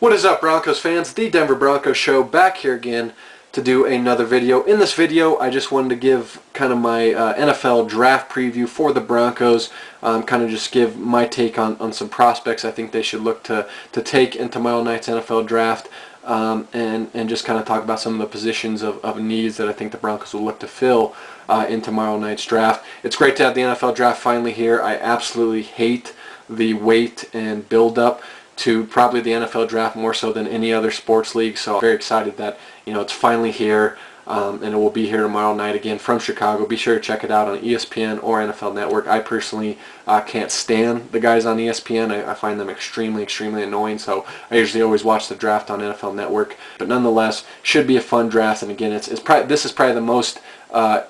What is up, Broncos fans? The Denver Broncos show back here again to do another video. In this video, I just wanted to give kind of my NFL draft preview for the Broncos, kind of just give my take on some prospects I think they should look to take in tomorrow night's NFL draft, and just kind of talk about some of the positions of needs that I think the Broncos will look to fill in tomorrow night's draft. It's great to have the NFL draft finally here. I absolutely hate the wait and build-up to probably the NFL draft more so than any other sports league. So I'm very excited that it's finally here, and it will be here tomorrow night again from Chicago. Be sure to check it out on ESPN or NFL Network. I personally can't stand the guys on ESPN. I find them extremely annoying, so I usually always watch the draft on NFL Network. But nonetheless, should be a fun draft. And again, this is probably the most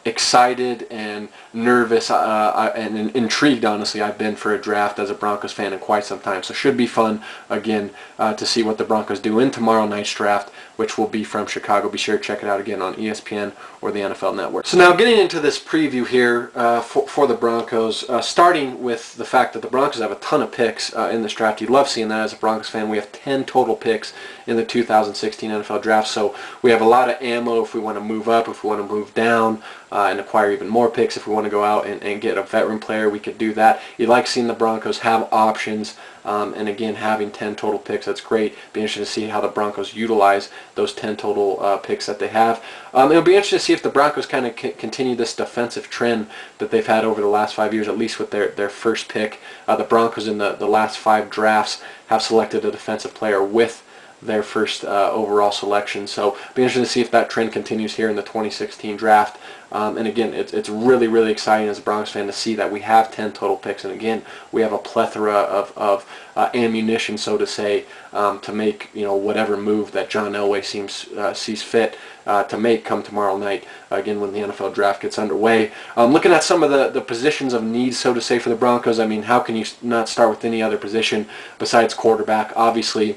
excited and nervous and intrigued, honestly, I've been for a draft as a Broncos fan in quite some time. So should be fun again to see what the Broncos do in tomorrow night's draft, which will be from Chicago. Be sure to check it out again on ESPN or the NFL Network. So now getting into this preview here for the Broncos, starting with the fact that the Broncos have a ton of picks in this draft. You love seeing that as a Broncos fan. We have 10 total picks in the 2016 NFL draft, so we have a lot of ammo if we want to move up, if we want to move down, and acquire even more picks. If we want to go out and get a veteran player, we could do that. You like seeing the Broncos have options, and again, having 10 total picks, that's great. Be interested to see how the Broncos utilize those 10 total picks that they have. It'll be interesting to see if the Broncos kind of continue this defensive trend that they've had over the last 5 years, at least with their first pick. The Broncos in the last 5 drafts have selected a defensive player with their first overall selection. So be interested to see if that trend continues here in the 2016 draft. And again, it's really exciting as a Broncos fan to see that we have 10 total picks, and again, we have a plethora of ammunition, so to say, to make whatever move that John Elway sees fit to make come tomorrow night, again, when the NFL draft gets underway. Looking at some of the positions of need, so to say, for the Broncos, I mean, how can you not start with any other position besides quarterback? Obviously,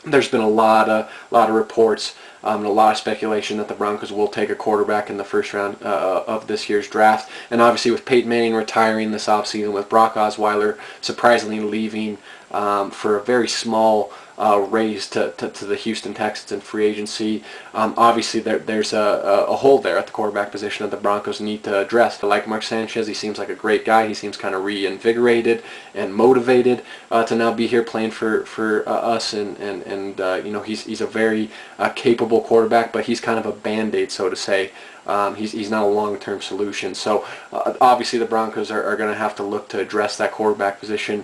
there's been a lot of reports and a lot of speculation that the Broncos will take a quarterback in the first round of this year's draft. And obviously with Peyton Manning retiring this offseason, with Brock Osweiler surprisingly leaving for a very small raise to the Houston Texans in free agency, obviously there's a hole there at the quarterback position that the Broncos need to address. I like Mark Sanchez. He seems like a great guy. He seems kind of reinvigorated and motivated to now be here playing for us, and he's a very capable quarterback, but he's kind of a band-aid, so to say. He's not a long-term solution. So obviously the Broncos are going to have to look to address that quarterback position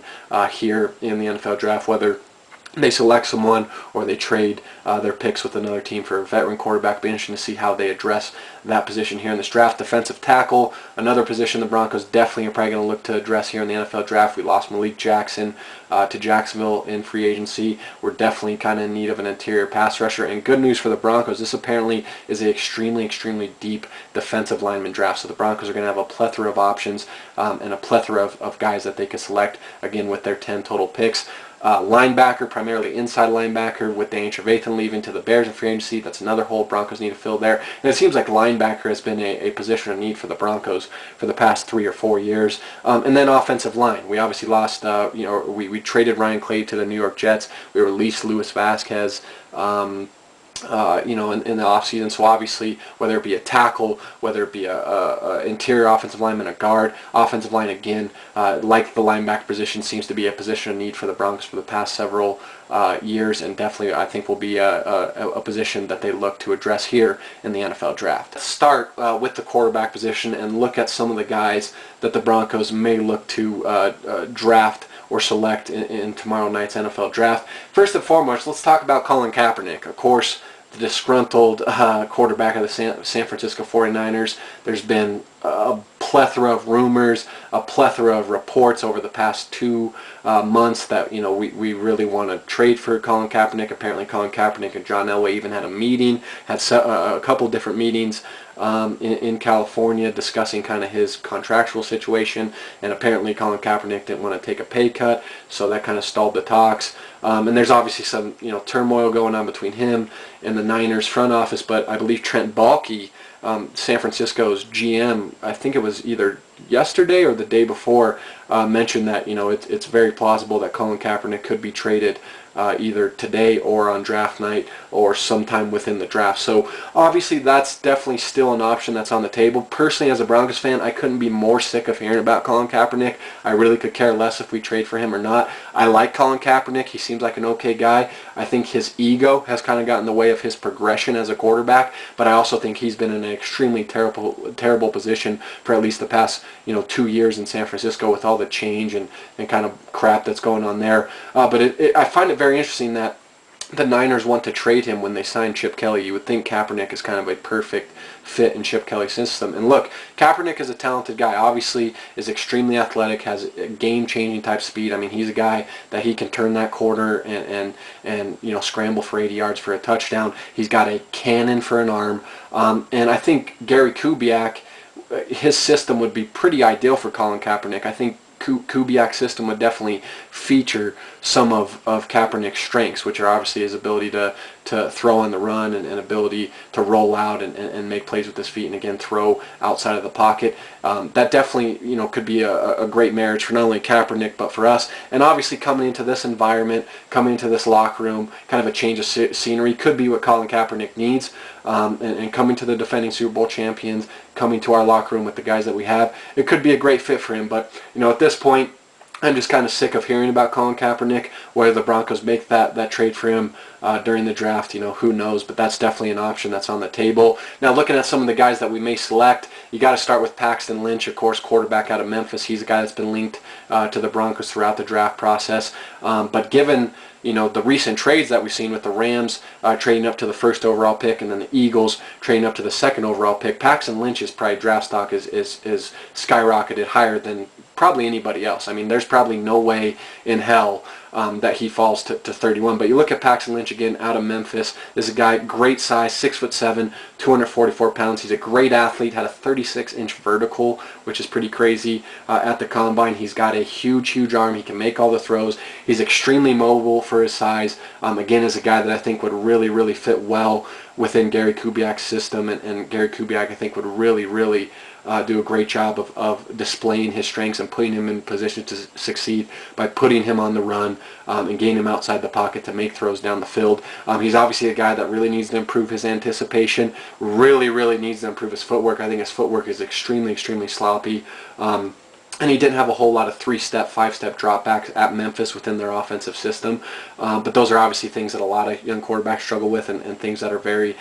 here in the NFL draft, whether they select someone or they trade their picks with another team for a veteran quarterback. Be interesting to see how they address that position here in this draft. Defensive tackle, another position the Broncos definitely are probably going to look to address here in the NFL draft. We lost Malik Jackson to Jacksonville in free agency. We're definitely kind of in need of an interior pass rusher. And good news for the Broncos, this apparently is an extremely deep defensive lineman draft. So the Broncos are going to have a plethora of options and a plethora of guys that they could select, again, with their 10 total picks. Linebacker, primarily inside linebacker, with Danny Trevathan leaving to the Bears in free agency. That's another hole Broncos need to fill there. And it seems like linebacker has been a position of need for the Broncos for the past 3 or 4 years. And then offensive line. We obviously lost, we traded Ryan Clay to the New York Jets. We released Luis Vasquez, in the offseason. So obviously, whether it be a tackle, whether it be a interior offensive lineman, a guard, offensive line, again, like the linebacker position, seems to be a position of need for the Broncos for the past several years, and definitely I think will be a position that they look to address here in the NFL draft. Let's start with the quarterback position and look at some of the guys that the Broncos may look to draft or select in tomorrow night's NFL draft. First and foremost, let's talk about Colin Kaepernick. Of course, the disgruntled quarterback of the San Francisco 49ers. There's been a plethora of rumors, a plethora of reports over the past 2 months that we really want to trade for Colin Kaepernick. Apparently Colin Kaepernick and John Elway even had a meeting, had a couple different meetings in California discussing kind of his contractual situation, and apparently Colin Kaepernick didn't want to take a pay cut, so that kind of stalled the talks. And there's obviously some turmoil going on between him and the Niners front office, but I believe Trent Baalke, San Francisco's GM, I think it was either yesterday or the day before, mentioned that it's very plausible that Colin Kaepernick could be traded either today or on draft night or sometime within the draft. So obviously that's definitely still an option that's on the table. Personally, as a Broncos fan, I couldn't be more sick of hearing about Colin Kaepernick. I really could care less if we trade for him or not. I like Colin Kaepernick. He seems like an okay guy. I think his ego has kind of gotten in the way of his progression as a quarterback, but I also think he's been in an extremely terrible position for at least the past 2 years in San Francisco with all the change and kind of crap that's going on there. But I find it very interesting that the Niners want to trade him when they signed Chip Kelly. You would think Kaepernick is kind of a perfect fit in Chip Kelly's system. And look, Kaepernick is a talented guy. Obviously is extremely athletic, has a game-changing type speed. I mean, he's a guy that he can turn that corner and scramble for 80 yards for a touchdown. He's got a cannon for an arm. And I think Gary Kubiak, his system would be pretty ideal for Colin Kaepernick. I think Kubiak's system would definitely feature some of Kaepernick's strengths, which are obviously his ability to throw on the run and ability to roll out and make plays with his feet and again throw outside of the pocket. That definitely could be a great marriage for not only Kaepernick but for us. And obviously coming into this environment, coming into this locker room, kind of a change of scenery could be what Colin Kaepernick needs. And coming to the defending Super Bowl champions, coming to our locker room with the guys that we have, it could be a great fit for him. But at this point, I'm just kind of sick of hearing about Colin Kaepernick. Whether the Broncos make that trade for him during the draft, who knows? But that's definitely an option that's on the table. Now, looking at some of the guys that we may select, you got to start with Paxton Lynch, of course, quarterback out of Memphis. He's a guy that's been linked to the Broncos throughout the draft process. But given the recent trades that we've seen with the Rams trading up to the first overall pick and then the Eagles trading up to the second overall pick, Paxton Lynch's probably draft stock is skyrocketed higher than probably anybody else. I mean, there's probably no way in hell that he falls to 31. But you look at Paxton Lynch again out of Memphis. This is a guy, great size, 6'7", 244 pounds. He's a great athlete, had a 36-inch vertical, which is pretty crazy at the combine. He's got a huge arm. He can make all the throws. He's extremely mobile for his size. Again, is a guy that I think would really fit well within Gary Kubiak's system, and Gary Kubiak I think would really do a great job of displaying his strengths and putting him in position to succeed by putting him on the run and getting him outside the pocket to make throws down the field. He's obviously a guy that really needs to improve his anticipation, really needs to improve his footwork. I think his footwork is extremely sloppy. And he didn't have a whole lot of 3-step, 5-step dropbacks at Memphis within their offensive system. But those are obviously things that a lot of young quarterbacks struggle with and things that are very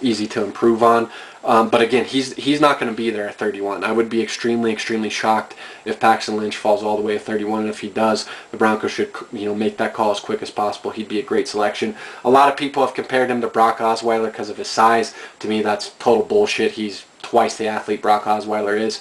easy to improve on. But again, he's not going to be there at 31. I would be extremely shocked if Paxton Lynch falls all the way at 31. And if he does, the Broncos should make that call as quick as possible. He'd be a great selection. A lot of people have compared him to Brock Osweiler because of his size. To me, that's total bullshit. He's twice the athlete Brock Osweiler is.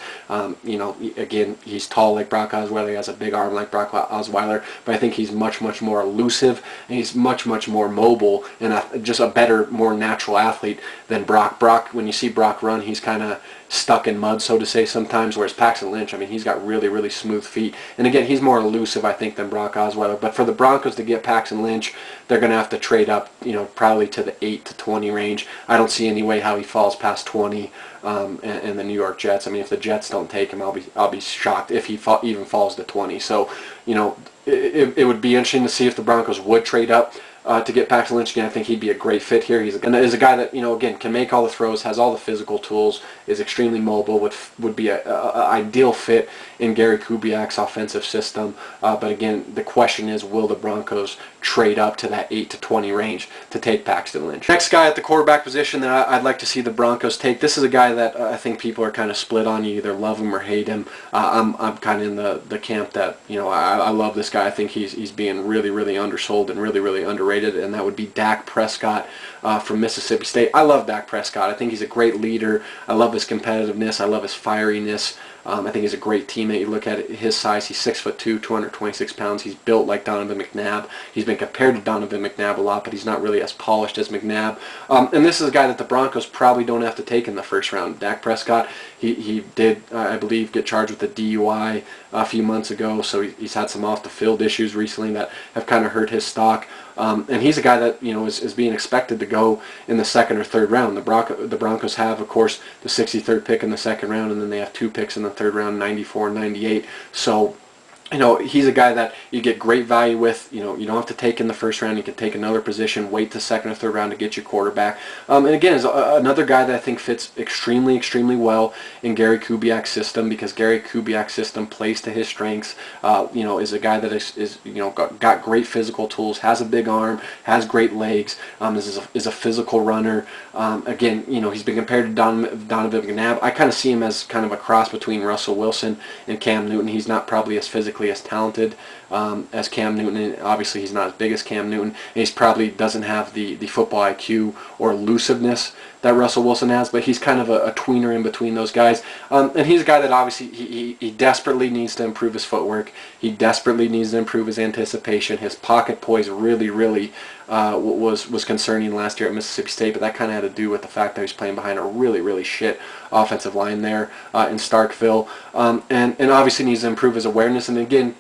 Again, he's tall like Brock Osweiler. He has a big arm like Brock Osweiler. But I think he's much more elusive, and he's much more mobile and just a better, more natural athlete than Brock. Brock, when you see Brock run, he's kind of stuck in mud, so to say, sometimes, whereas Paxton Lynch, I mean, he's got really smooth feet. And again, he's more elusive, I think, than Brock Osweiler. But for the Broncos to get Paxton Lynch, they're going to have to trade up, probably to the 8 to 20 range. I don't see any way how he falls past 20 and the New York Jets. I mean, if the Jets don't take him, I'll be shocked if he even falls to 20. So, it would be interesting to see if the Broncos would trade up to get Paxton Lynch. Again, I think he'd be a great fit here. He's a guy that, again, can make all the throws, has all the physical tools, is extremely mobile, would be a ideal fit in Gary Kubiak's offensive system. But again, the question is, will the Broncos trade up to that 8 to 20 range to take Paxton Lynch? Next guy at the quarterback position that I'd like to see the Broncos take. This is a guy that I think people are kind of split on. You either love him or hate him. I'm kind of in the camp that, I love this guy. I think he's being really undersold and really underrated, and that would be Dak Prescott from Mississippi State. I love Dak Prescott. I think he's a great leader. I love his competitiveness. I love his fieriness. I think he's a great teammate. You look at his size, he's 6'2", 226 pounds. He's built like Donovan McNabb. He's been compared to Donovan McNabb a lot, but he's not really as polished as McNabb. And this is a guy that the Broncos probably don't have to take in the first round. Dak Prescott, he did, I believe, get charged with a DUI a few months ago, so he's had some off-the-field issues recently that have kind of hurt his stock. And he's a guy that, you know, is being expected to go in the second or third round. The Broncos have, of course, the 63rd pick in the second round, and then they have 2 picks in the third round, 94 and 98. So, you know, he's a guy that you get great value with. You know, you don't have to take in the first round. You can take another position, wait the second or third round to get your quarterback. And again, is another guy that I think fits extremely, extremely well in Gary Kubiak's system, because Gary Kubiak's system plays to his strengths. You know, is a guy that is you know, got great physical tools, has a big arm, has great legs, is a physical runner. Again, you know, he's been compared to Donovan McNabb. I kind of see him as kind of a cross between Russell Wilson and Cam Newton. He's not probably as physically as talented as Cam Newton, and obviously he's not as big as Cam Newton, and he's probably doesn't have the football IQ or elusiveness that Russell Wilson has, but he's kind of a tweener in between those guys. And he's a guy that obviously he desperately needs to improve his footwork. He desperately needs to improve his anticipation. His pocket poise really was concerning last year at Mississippi State, but that kind of had to do with the fact that he's playing behind a really shit offensive line there in Starkville. And obviously needs to improve his awareness. And again,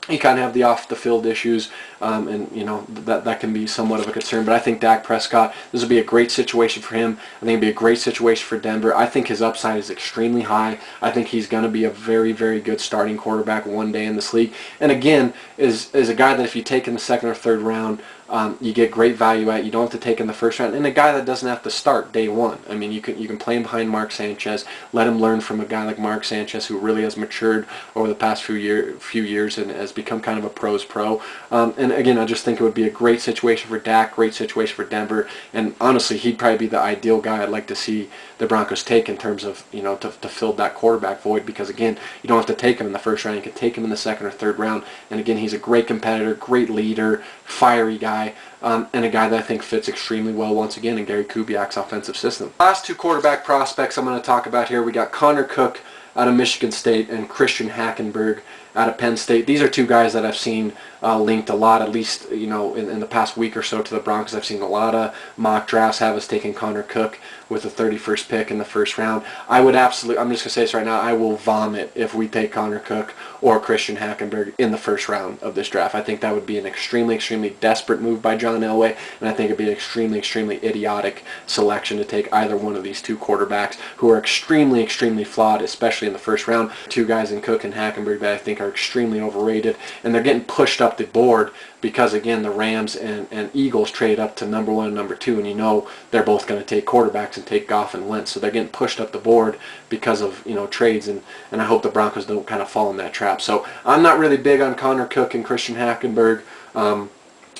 you kind of have the off-the-field issues, and you know that can be somewhat of a concern. But I think Dak Prescott, this will be a great situation for him. I think it'll be a great situation for Denver. I think his upside is extremely high. I think he's going to be a very good starting quarterback one day in this league. And again, is a guy that if you take in the second or third round, you get great value at. You don't have to take in the first round, and a guy that doesn't have to start day one. I mean, you can play him behind Mark Sanchez, let him learn from a guy like Mark Sanchez, who really has matured over the past few years and has become kind of a pro's pro. And again, I just think it would be a great situation for Dak, great situation for Denver, and honestly, he'd probably be the ideal guy I'd like to see the Broncos take in terms of, you know, to fill that quarterback void, because again, you don't have to take him in the first round. You can take him in the second or third round, and again, he's a great competitor, great leader, fiery guy, and a guy that I think fits extremely well once again in Gary Kubiak's offensive system. Last 2 quarterback prospects I'm going to talk about here. We got Connor Cook out of Michigan State and Christian Hackenberg out of Penn State. These are 2 guys that I've seen linked a lot, at least, you know, in the past week or so, to the Broncos. I've seen a lot of mock drafts have us taking Connor Cook with the 31st pick in the first round. I would absolutely, I'm just going to say this right now, I will vomit if we take Connor Cook or Christian Hackenberg in the first round of this draft. I think that would be an extremely desperate move by John Elway, and I think it'd be an extremely idiotic selection to take either one of these 2 quarterbacks who are extremely flawed, especially in the first round. 2 guys in Cook and Hackenberg that I think are extremely overrated, and they're getting pushed up the board because, again, the Rams and Eagles trade up to number 1 and number 2, and you know they're both going to take quarterbacks and take Goff and Wentz, so they're getting pushed up the board because of, you know, trades, and I hope the Broncos don't kind of fall in that trap. So I'm not really big on Connor Cook and Christian Hackenberg.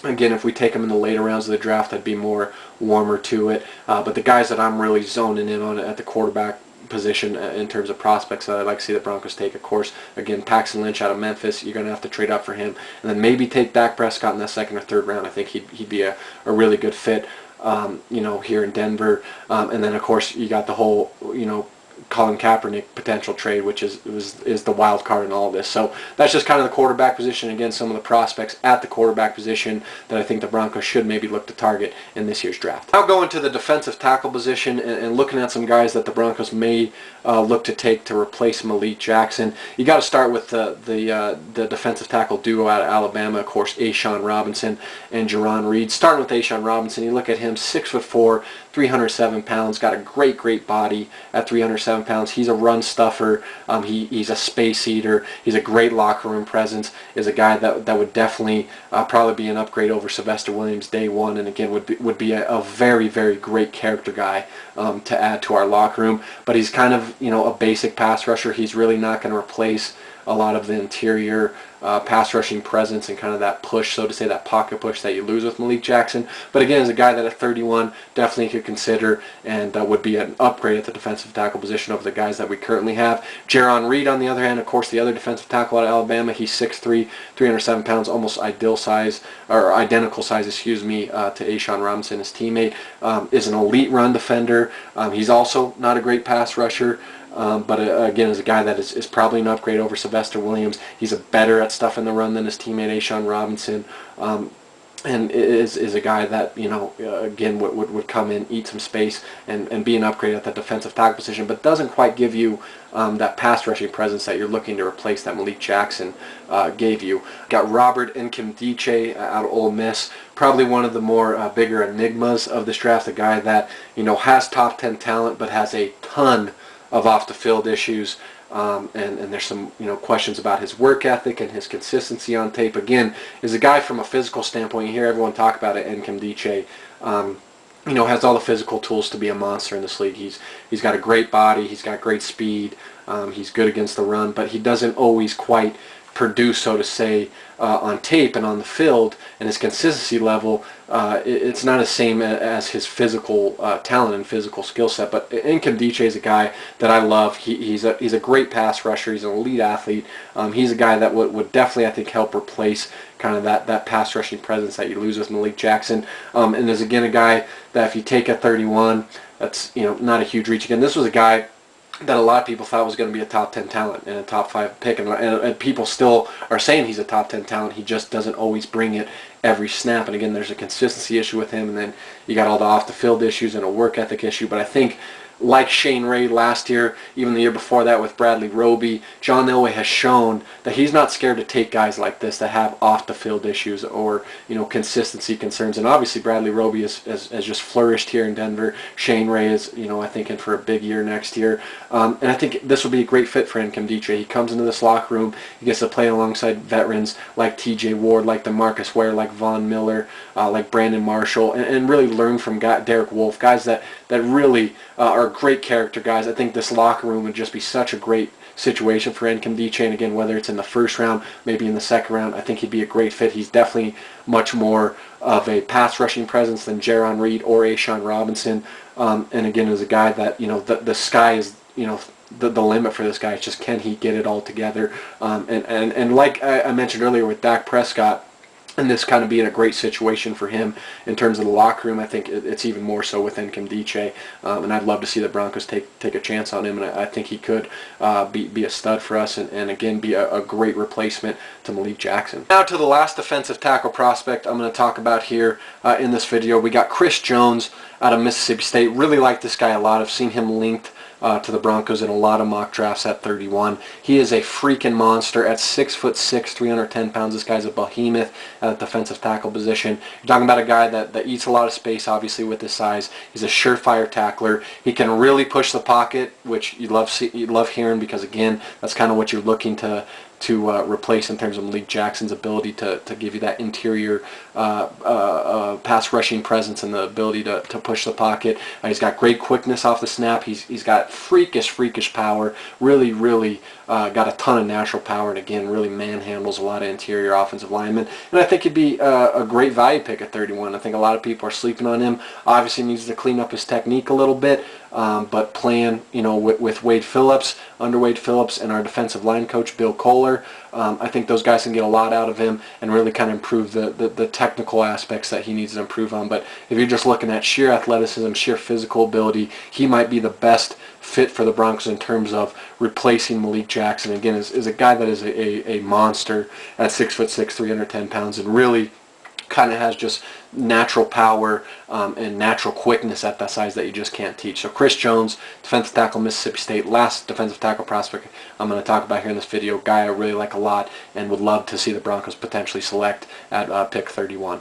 Again, if we take them in the later rounds of the draft, I'd be more warmer to it. But the guys that I'm really zoning in on at the quarterback position in terms of prospects that I'd like to see the Broncos take, of course, again, Paxton Lynch out of Memphis, you're going to have to trade up for him, and then maybe take Dak Prescott in that second or third round. I think he'd be a really good fit, you know, here in Denver. And then, of course, you got the whole, you know, Colin Kaepernick potential trade, which is the wild card in all of this. So that's just kind of the quarterback position. Again, some of the prospects at the quarterback position that I think the Broncos should maybe look to target in this year's draft. Now going to the defensive tackle position and looking at some guys that the Broncos may look to take to replace Malik Jackson. You got to start with the defensive tackle duo out of Alabama, of course, A'Shawn Robinson and Jerron Reed. Starting with A'Shawn Robinson, you look at him, 6'4", 307 pounds, got a great body at 307 pounds. He's a run stuffer. He's a space eater. He's a great locker room presence. Is a guy that would definitely probably be an upgrade over Sylvester Williams day one, and again would be a very great character guy to add to our locker room. But he's kind of, you know, a basic pass rusher. He's really not going to replace a lot of the interior pass rushing presence and kind of that push, so to say, that pocket push that you lose with Malik Jackson. But again, as a guy that at 31 definitely could consider and would be an upgrade at the defensive tackle position over the guys that we currently have. Jerron Reed, on the other hand, of course, the other defensive tackle out of Alabama, he's 6'3", 307 pounds, almost identical size, excuse me, to A'Shawn Robinson, his teammate. Is an elite run defender. He's also not a great pass rusher. But again, as a guy that is probably an upgrade over Sylvester Williams. He's a better at stuff in the run than his teammate A'Shawn Robinson. and is a guy that, you know, again would come in, eat some space, and be an upgrade at the defensive tackle position, but doesn't quite give you that pass rushing presence that you're looking to replace that Malik Jackson gave you. Got Robert Nkemdiche out of Ole Miss, probably one of the more bigger enigmas of this draft, a guy that, you know, has top 10 talent but has a ton of off the field issues. And there's some, you know, questions about his work ethic and his consistency on tape. Again, is a guy from a physical standpoint. You hear everyone talk about it. Nkemdiche, you know, has all the physical tools to be a monster in this league. He's got a great body. He's got great speed. He's good against the run, but he doesn't always quite produce, so to say, on tape and on the field, and his consistency level, it's not the same as his physical talent and physical skill set. But Nkemdiche is a guy that I love. He's a great pass rusher. He's an elite athlete. He's a guy that would definitely, I think, help replace kind of that pass rushing presence that you lose with Malik Jackson. And is again a guy that if you take at 31, that's, you know, not a huge reach. Again, this was a guy that a lot of people thought was going to be a top 10 talent and a top 5 pick, and people still are saying he's a top 10 talent. He just doesn't always bring it every snap, and again, there's a consistency issue with him, and then you got all the off the field issues and a work ethic issue. But I think, like Shane Ray last year, even the year before that with Bradley Roby, John Elway has shown that he's not scared to take guys like this that have off-the-field issues or, you know, consistency concerns. And obviously Bradley Roby has just flourished here in Denver. Shane Ray is, you know, I think in for a big year next year. And I think this will be a great fit for Nkemdiche. He comes into this locker room, he gets to play alongside veterans like T.J. Ward, like DeMarcus Ware, like Von Miller, like Brandon Marshall, and really learn from Derek Wolfe, guys that really are great character guys. I think this locker room would just be such a great situation for Nkemdiche, and again, whether it's in the first round, maybe in the second round, I think he'd be a great fit. He's definitely much more of a pass rushing presence than Jaron Reed or Ashawn Robinson, and again, is a guy that, you know, the sky is, you know, the limit for this guy. It's just, can he get it all together? And like I mentioned earlier with Dak Prescott, and this kind of being a great situation for him in terms of the locker room, I think it's even more so with Nkemdiche, and I'd love to see the Broncos take a chance on him, and I think he could be a stud for us, and again be a great replacement to Malik Jackson. Now to the last defensive tackle prospect I'm going to talk about here in this video. We got Chris Jones out of Mississippi State. Really like this guy a lot. I've seen him linked to the Broncos in a lot of mock drafts at 31. He is a freaking monster at 6'6", 310 pounds. This guy's a behemoth at the defensive tackle position. You're talking about a guy that eats a lot of space, obviously, with his size. He's a surefire tackler. He can really push the pocket, which you love hearing, because again, that's kind of what you're looking to replace in terms of Malik Jackson's ability to give you that interior pass rushing presence and the ability to push the pocket. He's got great quickness off the snap. He's got freakish power. Really got a ton of natural power, and again, really manhandles a lot of interior offensive linemen. And I think he'd be a great value pick at 31. I think a lot of people are sleeping on him. Obviously needs to clean up his technique a little bit, but playing, you know, with Wade Phillips, under Wade Phillips, and our defensive line coach Bill Kohler, I think those guys can get a lot out of him and really kind of improve the technical aspects that he needs to improve on. But if you're just looking at sheer athleticism, sheer physical ability, he might be the best fit for the Broncos in terms of replacing Malik Jackson. Again, is a guy that is a monster at 6'6", 310 pounds, and really kind of has just natural power and natural quickness at that size that you just can't teach. So Chris Jones, defensive tackle, Mississippi State, last defensive tackle prospect I'm going to talk about here in this video. Guy I really like a lot and would love to see the Broncos potentially select at pick 31.